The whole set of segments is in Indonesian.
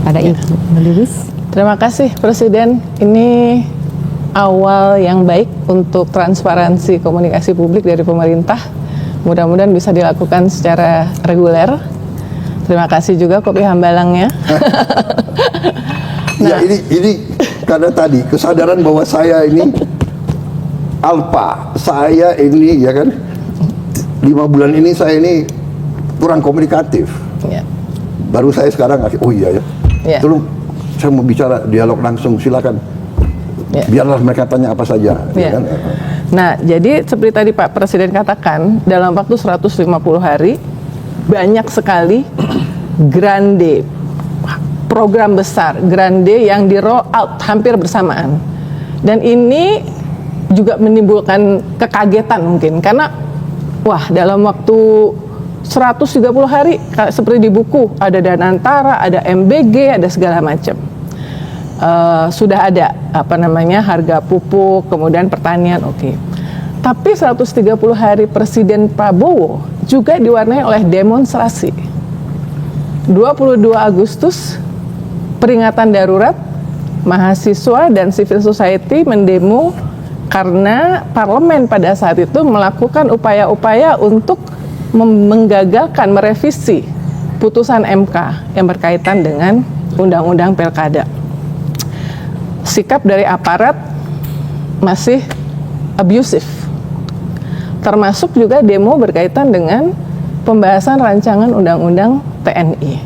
kepada Ibu Lilis. Terima kasih Presiden. Ini awal yang baik untuk transparansi komunikasi publik dari pemerintah. Mudah-mudahan bisa dilakukan secara reguler. Terima kasih juga Kopi Hambalangnya. Ya, ini karena tadi kesadaran bahwa saya ini alpa, saya ini ya kan 5 bulan ini saya ini kurang komunikatif. Ya. Baru saya sekarang oh iya ya. Ya. Tolong saya mau bicara dialog langsung, silakan. Ya. Biarlah mereka tanya apa saja. Ya Ya. kan? Nah, jadi seperti tadi Pak Presiden katakan, dalam waktu 150 hari banyak sekali grande, program besar, grande yang di roll out hampir bersamaan. Dan ini juga menimbulkan kekagetan mungkin, karena wah dalam waktu 130 hari, seperti di buku, ada Danantara, ada MBG, ada segala macam. Sudah ada harga pupuk, kemudian pertanian, oke. Tapi 130 hari Presiden Prabowo juga diwarnai oleh demonstrasi. 22 Agustus, peringatan darurat, mahasiswa dan civil society mendemo karena parlemen pada saat itu melakukan upaya-upaya untuk menggagalkan merevisi putusan MK yang berkaitan dengan undang-undang pilkada. Sikap dari aparat masih abusif, termasuk juga demo berkaitan dengan pembahasan rancangan undang-undang TNI.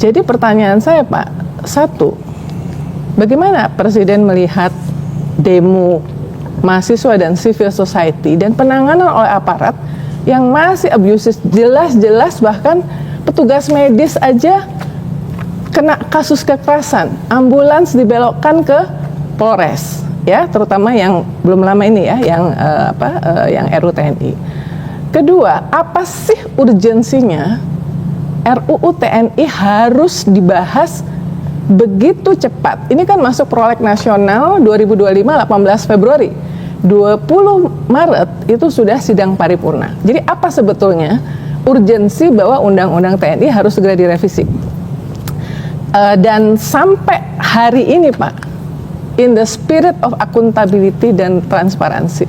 Jadi pertanyaan saya Pak, satu, bagaimana Presiden melihat demo mahasiswa dan civil society dan penanganan oleh aparat yang masih abusif, jelas-jelas bahkan petugas medis aja kena kasus kekerasan, ambulans dibelokkan ke Polres, ya, terutama yang belum lama ini ya, yang RUU TNI. Kedua, apa sih urgensinya RUU TNI harus dibahas begitu cepat? Ini kan masuk proleg nasional 2025 18 Februari. 20 Maret itu sudah sidang paripurna. Jadi apa sebetulnya urgensi bahwa undang-undang TNI harus segera direvisi? Dan sampai hari ini Pak, in the spirit of accountability dan transparansi,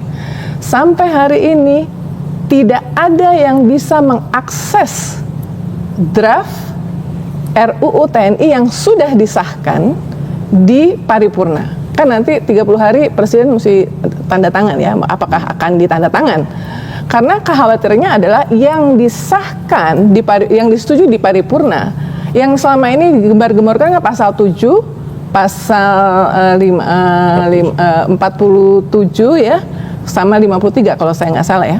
sampai hari ini tidak ada yang bisa mengakses draft RUU TNI yang sudah disahkan di paripurna. Kan nanti 30 hari Presiden mesti tanda tangan ya, apakah akan ditanda tangan. Karena kekhawatirannya adalah yang disahkan, yang disetujui di paripurna, yang selama ini digembar-gemborkan pasal 7, pasal 47 ya, sama 53 kalau saya nggak salah ya.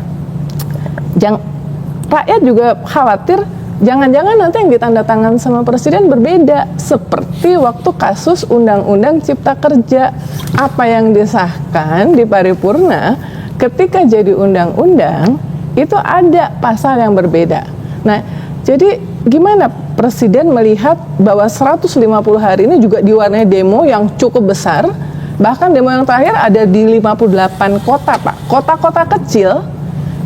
Rakyat juga khawatir jangan-jangan nanti yang ditandatangan sama Presiden berbeda, seperti waktu kasus Undang-Undang Cipta Kerja. Apa yang disahkan di paripurna ketika jadi undang-undang itu ada pasal yang berbeda. Nah, jadi gimana Presiden melihat bahwa 150 hari ini juga diwarnai demo yang cukup besar, bahkan demo yang terakhir ada di 58 kota Pak, kota-kota kecil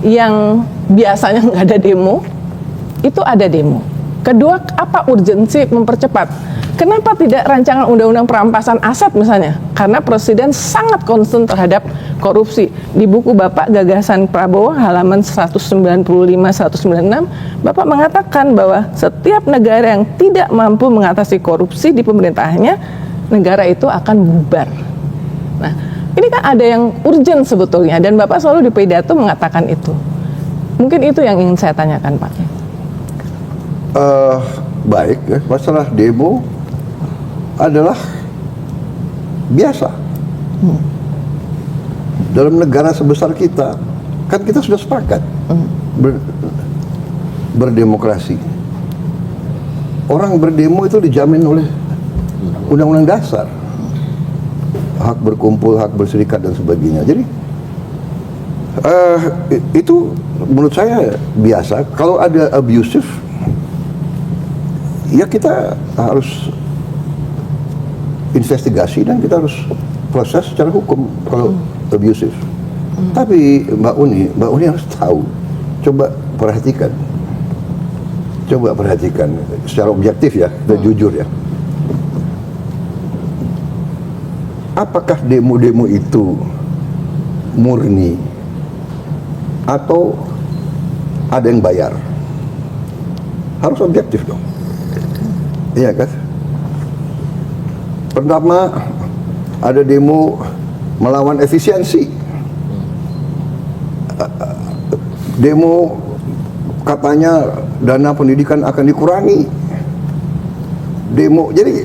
yang biasanya nggak ada demo, itu ada demo. Kedua, apa urgensi mempercepat? Kenapa tidak rancangan undang-undang perampasan aset misalnya? Karena Presiden sangat concern terhadap korupsi. Di buku Bapak Gagasan Prabowo halaman 195-196, Bapak mengatakan bahwa setiap negara yang tidak mampu mengatasi korupsi di pemerintahannya, negara itu akan bubar. Nah, ini kan ada yang urgent sebetulnya, dan Bapak selalu di pidato mengatakan itu. Mungkin itu yang ingin saya tanyakan, Pak. Baik, ya. Masalah demo adalah biasa. Dalam negara sebesar kita, kan kita sudah sepakat berdemokrasi. Orang berdemo itu dijamin oleh Undang-Undang Dasar. Hak berkumpul, hak berserikat dan sebagainya. Jadi itu menurut saya biasa. Kalau ada abusive, ya kita harus investigasi dan kita harus proses secara hukum kalau abusive. Tapi Mbak Uni harus tahu, coba perhatikan. coba perhatikan secara objektif ya, kita jujur ya. Apakah demo-demo itu murni atau ada yang bayar? Harus objektif dong. Iya kan? Pertama, ada demo melawan efisiensi. Demo katanya dana pendidikan akan dikurangi. Demo, jadi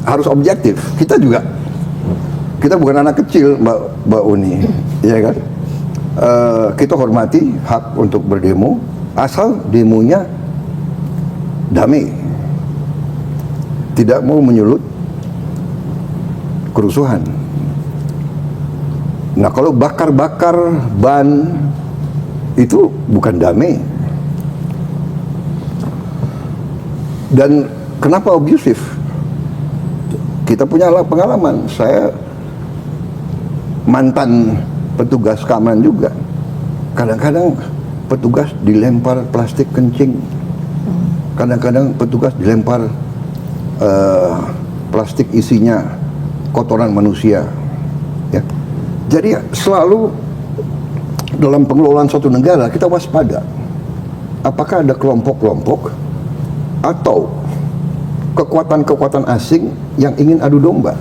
harus objektif. Kita juga, kita bukan anak kecil, Mbak Uni, ya kan? Kita hormati hak untuk berdemo, asal demonya damai, tidak mau menyulut kerusuhan. Nah, kalau bakar-bakar ban itu bukan damai. Dan kenapa abusif? Kita punya pengalaman. Saya mantan petugas keamanan juga. Kadang-kadang petugas dilempar plastik kencing. Kadang-kadang petugas dilempar plastik isinya kotoran manusia. Ya. Jadi selalu dalam pengelolaan suatu negara kita waspada. Apakah ada kelompok-kelompok atau kekuatan-kekuatan asing yang ingin adu domba?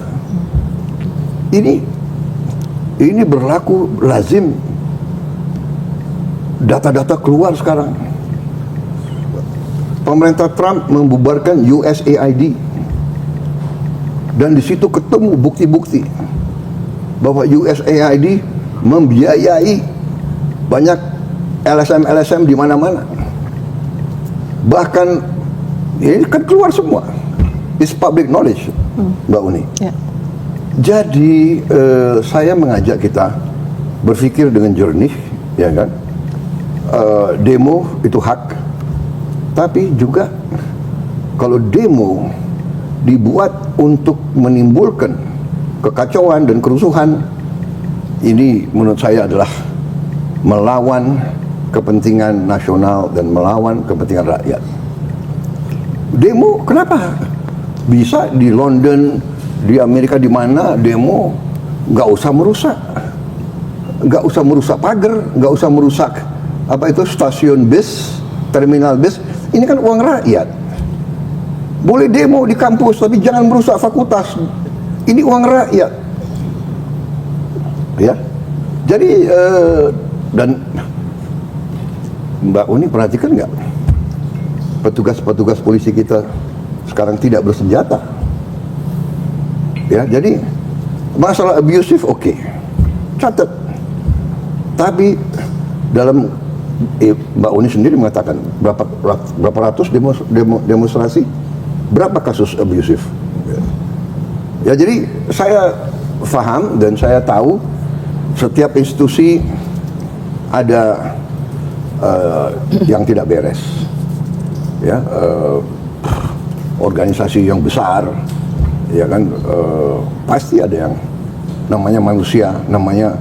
Ini berlaku lazim. Data-data keluar sekarang. Pemerintah Trump membubarkan USAID, dan di situ ketemu bukti-bukti bahwa USAID membiayai banyak LSM di mana-mana. Bahkan ini kan keluar semua. It's public knowledge, Mbak Uni. Ya. Jadi saya mengajak kita berpikir dengan jernih, ya kan? Demo itu hak, tapi juga kalau demo dibuat untuk menimbulkan kekacauan dan kerusuhan, ini menurut saya adalah melawan kepentingan nasional dan melawan kepentingan rakyat. Demo kenapa? Bisa di London, di Amerika, di mana demo nggak usah merusak pagar, nggak usah merusak apa itu stasiun bis, terminal bis. Ini kan uang rakyat. Boleh demo di kampus, tapi jangan merusak fakultas. Ini uang rakyat. Ya. Jadi dan Mbak Uni perhatikan nggak? Petugas-petugas polisi kita sekarang tidak bersenjata. Ya, jadi masalah abusif oke. Catat. Tapi dalam Mbak Uni sendiri mengatakan berapa ratus demonstrasi, berapa kasus abusif. Ya, jadi saya paham dan saya tahu setiap institusi ada yang tidak beres. Ya, organisasi yang besar, ya kan, pasti ada yang namanya manusia, namanya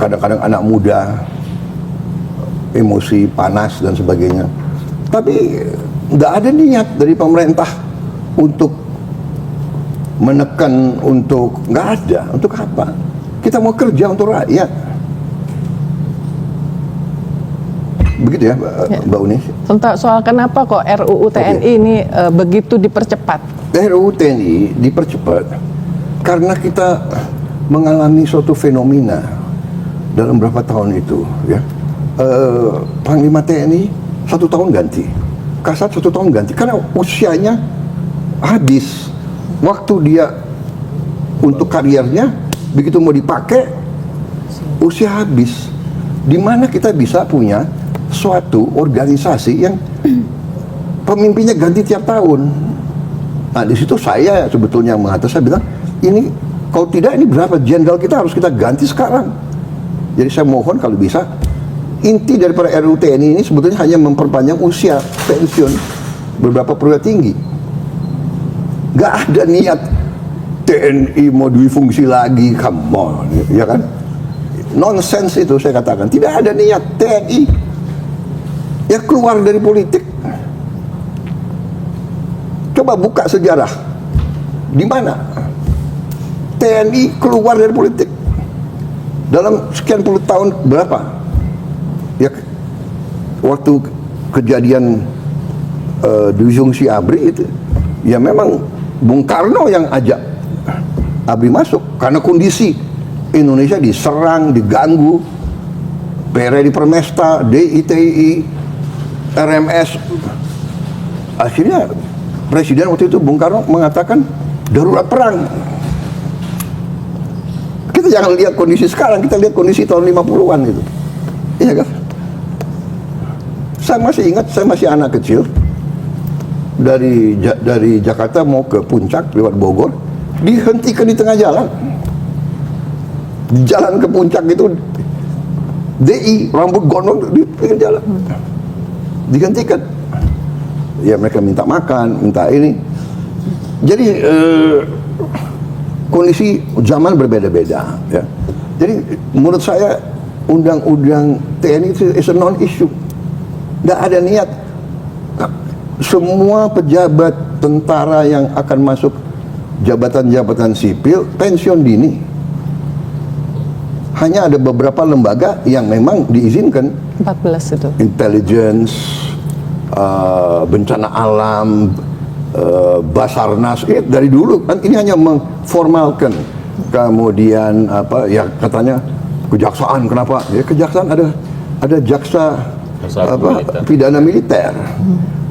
kadang-kadang anak muda, emosi panas dan sebagainya. Tapi nggak ada niat dari pemerintah untuk menekan, untuk nggak ada. Untuk apa? Kita mau kerja untuk rakyat. Begitu ya, Mbak Uni. Tentang soal kenapa kok RUU TNI ini begitu dipercepat? RUU TNI dipercepat karena kita mengalami suatu fenomena dalam beberapa tahun itu, ya. Panglima TNI 1 tahun ganti, Kasat 1 tahun ganti, karena usianya habis. Waktu dia untuk karirnya begitu mau dipakai, usia habis. Di mana kita bisa punya suatu organisasi yang pemimpinnya ganti tiap tahun. Nah, di situ saya sebetulnya mengatakan, saya bilang, ini kalau tidak, ini berapa jenderal kita harus kita ganti sekarang. Jadi saya mohon kalau bisa, inti daripada RUU TNI ini sebetulnya hanya memperpanjang usia pensiun beberapa perwira tinggi. Gak ada niat TNI mau difungsi lagi, come on, ya kan? Nonsense itu saya katakan, tidak ada niat TNI Ya keluar dari politik. Coba buka sejarah. Di mana TNI keluar dari politik? Dalam sekian puluh tahun berapa? Ya waktu kejadian Dwi Fungsi ABRI itu, ya memang Bung Karno yang ajak ABRI masuk karena kondisi Indonesia diserang, diganggu, PRI di Permesta, DITI, RMS. Akhirnya Presiden waktu itu Bung Karno mengatakan darurat perang. Kita jangan lihat kondisi sekarang, kita lihat kondisi tahun 50-an gitu. Iya kan? Saya masih ingat, saya masih anak kecil dari Jakarta mau ke Puncak lewat Bogor, dihentikan di tengah jalan. Di jalan ke Puncak itu DI rambut gondrong di pinggir jalan. Dihentikan. Ya mereka minta makan, minta ini. Jadi kondisi zaman berbeda-beda ya. Jadi menurut saya undang-undang TNI itu is a non-issue. Nggak ada niat. Semua pejabat tentara yang akan masuk jabatan-jabatan sipil pensiun dini. Hanya ada beberapa lembaga yang memang diizinkan. 14 itu. Intelligence, bencana alam, Basarnas, ini dari dulu kan ini hanya mengformalkan. Kemudian apa ya katanya kejaksaan, kenapa? Ya kejaksaan ada jaksa apa pidana militer.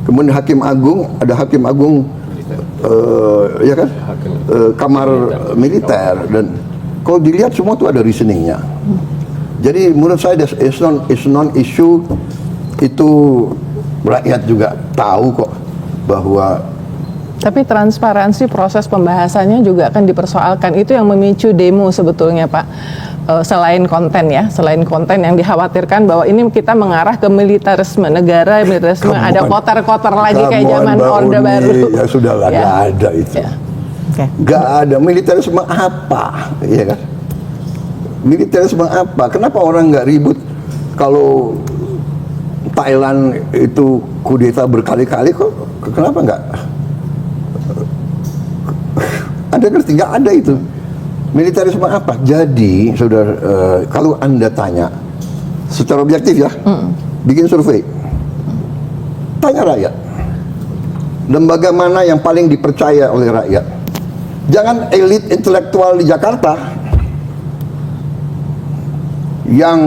Kemudian hakim agung, ada hakim agung ya kan? Kamar militer, dan kalau dilihat semua itu ada reasoningnya. Jadi menurut saya it's non issue, itu rakyat juga tahu kok bahwa. Tapi transparansi proses pembahasannya juga akan dipersoalkan. Itu yang memicu demo sebetulnya, Pak. Selain konten ya, selain konten yang dikhawatirkan bahwa ini kita mengarah ke militarisme, negara militarisme, ada kotor-kotor lagi kayak zaman Orde Baru. Ya sudahlah, ya. Gak ada itu. Ya. Okay. Gak ada militarisme apa, ya kan? Militarisme apa? Kenapa orang nggak ribut kalau Thailand itu kudeta berkali-kali kok? Kenapa nggak? Anda ngerti? Nggak ada itu. Militarisme apa? Jadi, saudara, kalau Anda tanya secara objektif ya, bikin survei, tanya rakyat, lembaga mana yang paling dipercaya oleh rakyat? Jangan elit intelektual di Jakarta yang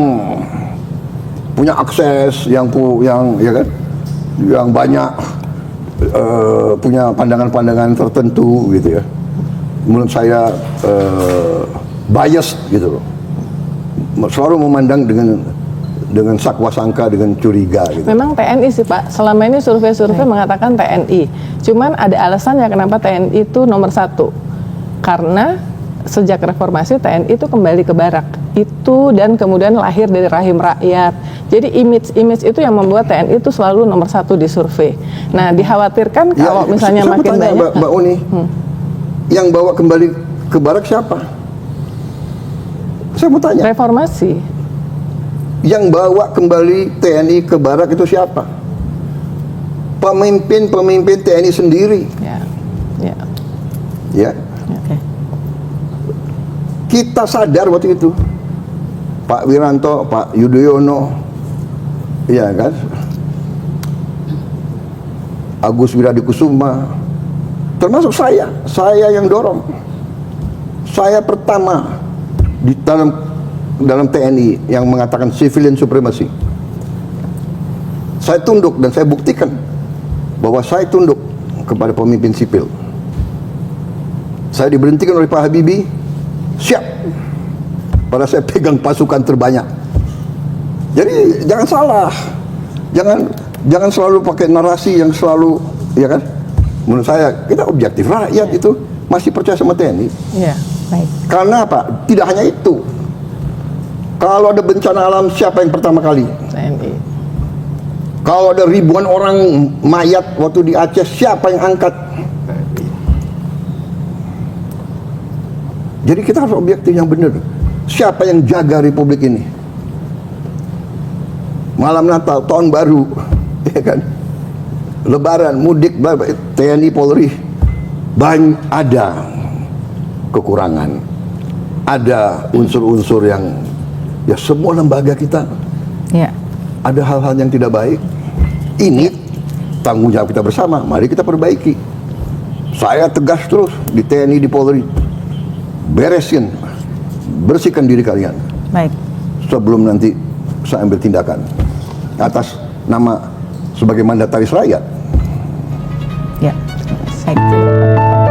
punya akses, yang ya kan, yang banyak punya pandangan-pandangan tertentu gitu ya. Menurut saya bias gitu loh, selalu memandang dengan sakwa sangka, dengan curiga gitu. Memang TNI sih Pak, selama ini survei-survei mengatakan TNI. Cuman ada alasannya kenapa TNI itu nomor 1. Karena sejak reformasi TNI itu kembali ke barak. Itu dan kemudian lahir dari rahim rakyat. Jadi image itu yang membuat TNI itu selalu nomor 1 di survei. Nah, dikhawatirkan kalau misalnya makin banyak. Mbak Uni, yang bawa kembali ke barak siapa? Saya mau tanya. Reformasi. Yang bawa kembali TNI ke barak itu siapa? Pemimpin TNI sendiri. Ya. Ya. Ya. Oke. Kita sadar waktu itu, Pak Wiranto, Pak Yudhoyono, ya kan, Agus Wiradikusuma, termasuk saya yang dorong. Saya pertama di dalam TNI yang mengatakan civilian supremacy. Saya tunduk dan saya buktikan bahwa saya tunduk kepada pemimpin sipil. Saya diberhentikan oleh Pak Habibie, siap. Pada saya pegang pasukan terbanyak. Jadi jangan salah, jangan selalu pakai narasi yang selalu, ya kan? Menurut saya kita objektif, rakyat itu masih percaya sama TNI. Iya, baik. Karena apa? Tidak hanya itu. Kalau ada bencana alam, siapa yang pertama kali? TNI. Kalau ada ribuan orang mayat waktu di Aceh, siapa yang angkat? Jadi kita harus objektif yang benar. Siapa yang jaga republik ini? Malam Natal, tahun baru, ya kan? Lebaran, mudik, TNI, Polri, ada kekurangan, ada unsur-unsur yang ya semua lembaga kita Ya. ada hal-hal yang tidak baik. Ini tanggung jawab kita bersama. Mari kita perbaiki. Saya tegas terus di TNI, di Polri, beresin, bersihkan diri kalian Baik. sebelum nanti saya ambil tindakan atas nama sebagai mandataris rakyat. Ya. Baik.